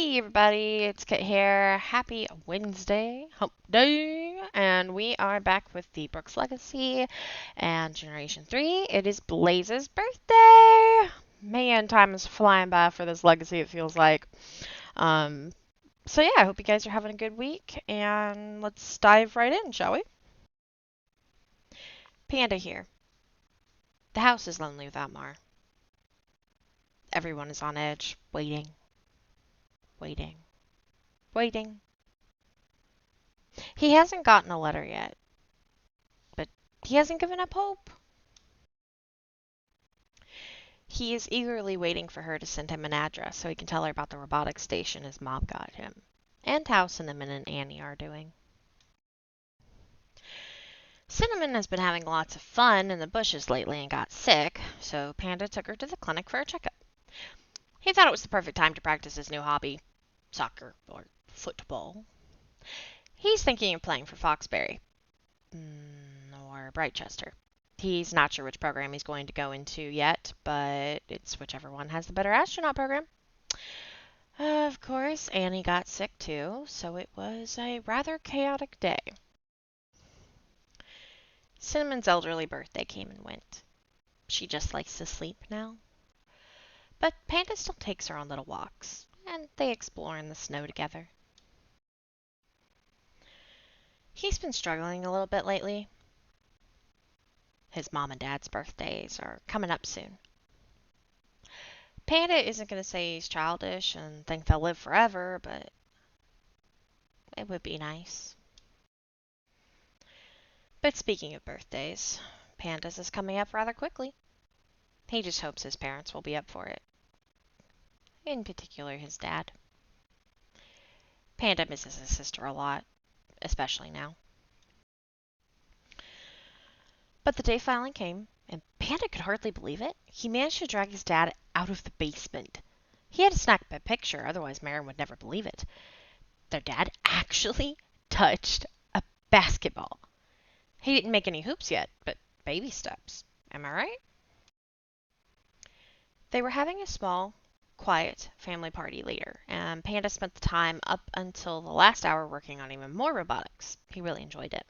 Hey everybody, it's Kit here. Happy Wednesday, hump day, and we are back with the Brooks Legacy and Generation 3. It is Blaz's birthday! Man, time is flying by for this legacy, it feels like. Um, so yeah, I hope you guys are having a good week, and let's dive right in, shall we? Panda here. The house is lonely without Mar. Everyone is on edge, waiting, waiting, waiting. He hasn't gotten a letter yet, but he hasn't given up hope. He is eagerly waiting for her to send him an address so he can tell her about the robotics station his mom got him, and how Cinnamon and Annie are doing. Cinnamon has been having lots of fun in the bushes lately and got sick, so Panda took her to the clinic for a checkup. He thought it was the perfect time to practice his new hobby, soccer or football. He's thinking of playing for Foxbury or Brightchester. He's not sure which program he's going to go into yet, but it's whichever one has the better astronaut program. Of course, Annie got sick too, so it was a rather chaotic day. Cinnamon's elderly birthday came and went. She just likes to sleep now. But Panda still takes her on little walks, and they explore in the snow together. He's been struggling a little bit lately. His mom and dad's birthdays are coming up soon. Panda isn't going to say he's childish and think they'll live forever, but it would be nice. But speaking of birthdays, Panda's is coming up rather quickly. He just hopes his parents will be up for it. In particular, his dad. Panda misses his sister a lot, especially now. But the day finally came, and Panda could hardly believe it. He managed to drag his dad out of the basement. He had to snap a picture, otherwise Marin would never believe it. Their dad actually touched a basketball. He didn't make any hoops yet, but baby steps. Am I right? They were having a small, quiet family party later, and Panda spent the time up until the last hour working on even more robotics. He really enjoyed it.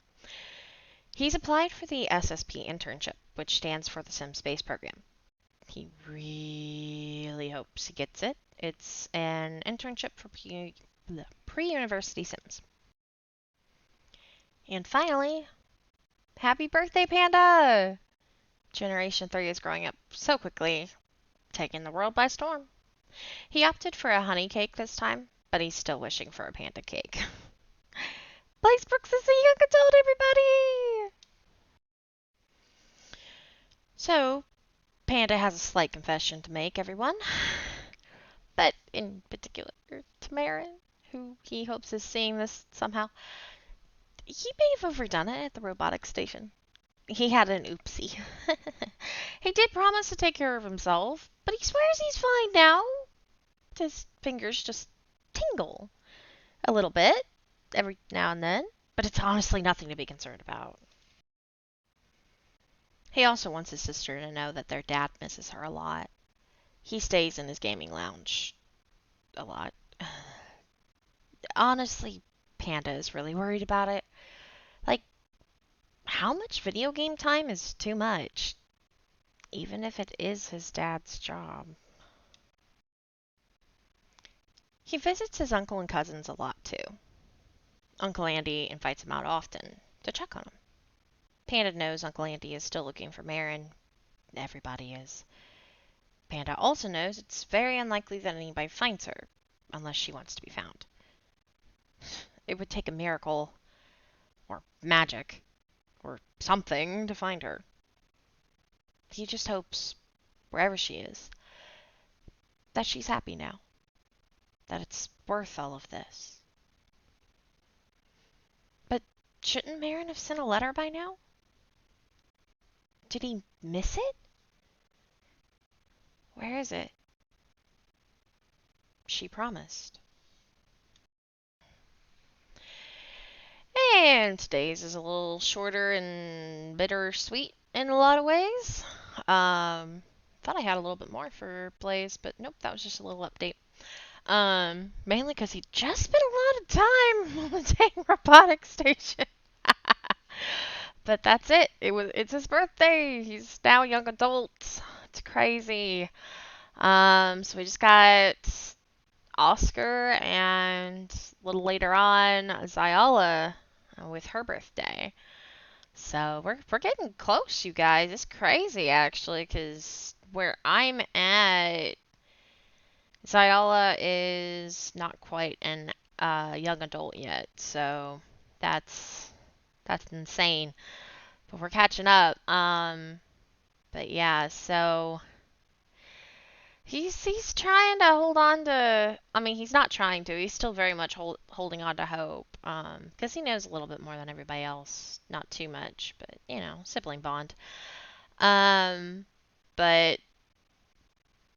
He's applied for the SSP internship, which stands for the Sim Space Program. He really hopes he gets it. It's an internship for pre-university Sims. And finally, happy birthday, Panda! Generation 3 is growing up so quickly, taking the world by storm. He opted for a honey cake this time, but he's still wishing for a panda cake. Blaze Brooks is a young adult, everybody! So, Panda has a slight confession to make, everyone. But in particular to Marin, who he hopes is seeing this somehow. He may have overdone it at the robotics station. He had an oopsie. He did promise to take care of himself, but he swears he's fine now. His fingers just tingle a little bit every now and then, but it's honestly nothing to be concerned about. He also wants his sister to know that their dad misses her a lot. He stays in his gaming lounge a lot. Honestly, Panda is really worried about it. Like, how much video game time is too much? Even if it is his dad's job. He visits his uncle and cousins a lot too. Uncle Andy invites him out often to check on him. Panda knows Uncle Andy is still looking for Marin. Everybody is. Panda also knows it's very unlikely that anybody finds her, unless she wants to be found. It would take a miracle, or magic, or something to find her. He just hopes, wherever she is, that she's happy now. That it's worth all of this. But shouldn't Marin have sent a letter by now? Did he miss it? Where is it? She promised. And today's is a little shorter and bittersweet in a lot of ways. Thought I had a little bit more for Blaze, but nope, that was just a little update. Mainly because he just spent a lot of time on the dang robotic station. But that's it. It's his birthday. He's now a young adult. It's crazy. So we just got Oscar and a little later on Zyala with her birthday. So we're getting close, you guys. It's crazy actually, because where I'm at, Zyala is not quite an young adult yet. So that's that's insane. But we're catching up. But yeah, so he's trying to hold on to. I mean, he's not trying to. He's still very much holding on to hope. Because he knows a little bit more than everybody else. Not too much, but you know, sibling bond. Um, but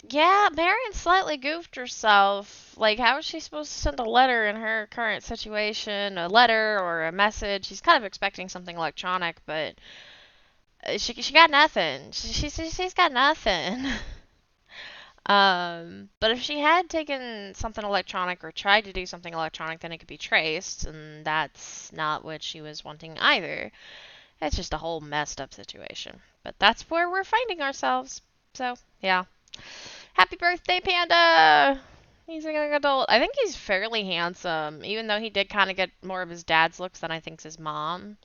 yeah, Marion slightly goofed herself. Like, how is she supposed to send a letter in her current situation? A letter or a message? She's kind of expecting something electronic, but she got nothing. She's got nothing. But if she had taken something electronic or tried to do something electronic, then it could be traced, and that's not what she was wanting either. It's just a whole messed up situation. But that's where we're finding ourselves. So, yeah. Happy birthday, Panda! He's a young adult. I think he's fairly handsome, even though he did kind of get more of his dad's looks than I think his mom.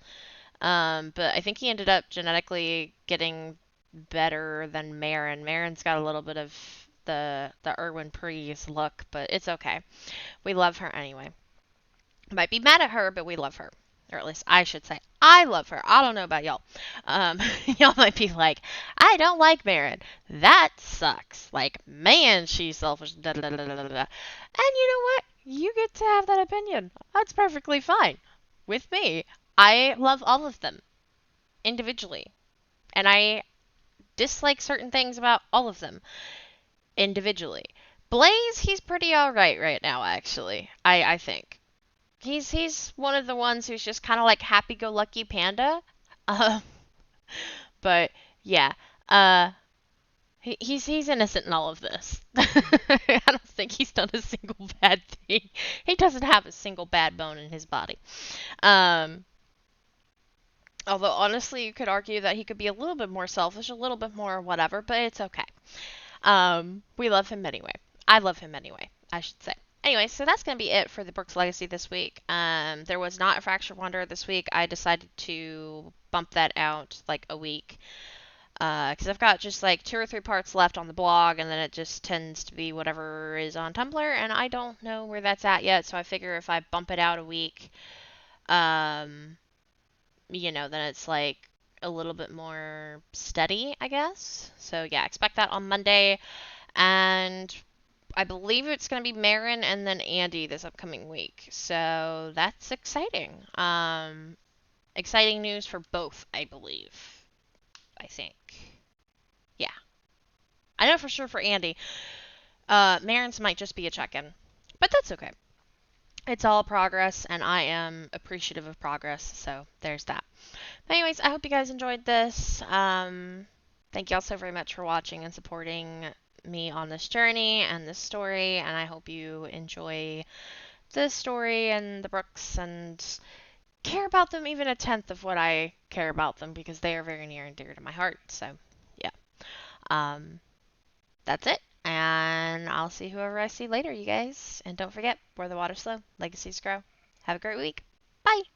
But I think he ended up genetically getting better than Marin. Marin's got a little bit of the Erwin Prees look, but it's okay. We love her anyway. Might be mad at her, but we love her. Or at least I should say I love her. I don't know about y'all. Y'all might be like, I don't like Marin. That sucks. Like, man, she's selfish. Da, da, da, da, da, da. And you know what? You get to have that opinion. That's perfectly fine. With me, I love all of them individually. And I dislike certain things about all of them individually. Blaz, he's pretty alright right now, actually. I think. He's one of the ones who's just kind of like happy-go-lucky panda. Uh, but yeah, uh, he's innocent in all of this. I don't think he's done a single bad thing. He doesn't have a single bad bone in his body. Um, Although honestly, you could argue that he could be a little bit more selfish, a little bit more whatever, but it's okay. We love him anyway. I love him anyway, I should say. Anyway, so that's going to be it for the Brooks Legacy this week. There was not a Fractured Wonder this week. I decided to bump that out like a week. Because I've got just like 2 or 3 parts left on the blog, and then it just tends to be whatever is on Tumblr, and I don't know where that's at yet, so I figure if I bump it out a week, um, then it's like a little bit more steady, I guess. So yeah, expect that on Monday. And I believe it's going to be Marin and then Andy this upcoming week. So that's exciting. Exciting news for both, I believe. I think. Yeah. I know for sure for Andy. Marin's might just be a check-in. But that's okay. It's all progress, and I am appreciative of progress. So there's that. But anyways, I hope you guys enjoyed this. Thank y'all so very much for watching and supporting me on this journey and this story, and I hope you enjoy this story and the Brooks and care about them even a tenth of what I care about them, because they are very near and dear to my heart. So yeah, um, that's it, and I'll see whoever I see later, you guys. And don't forget, where the water's slow, legacies grow. Have a great week. Bye.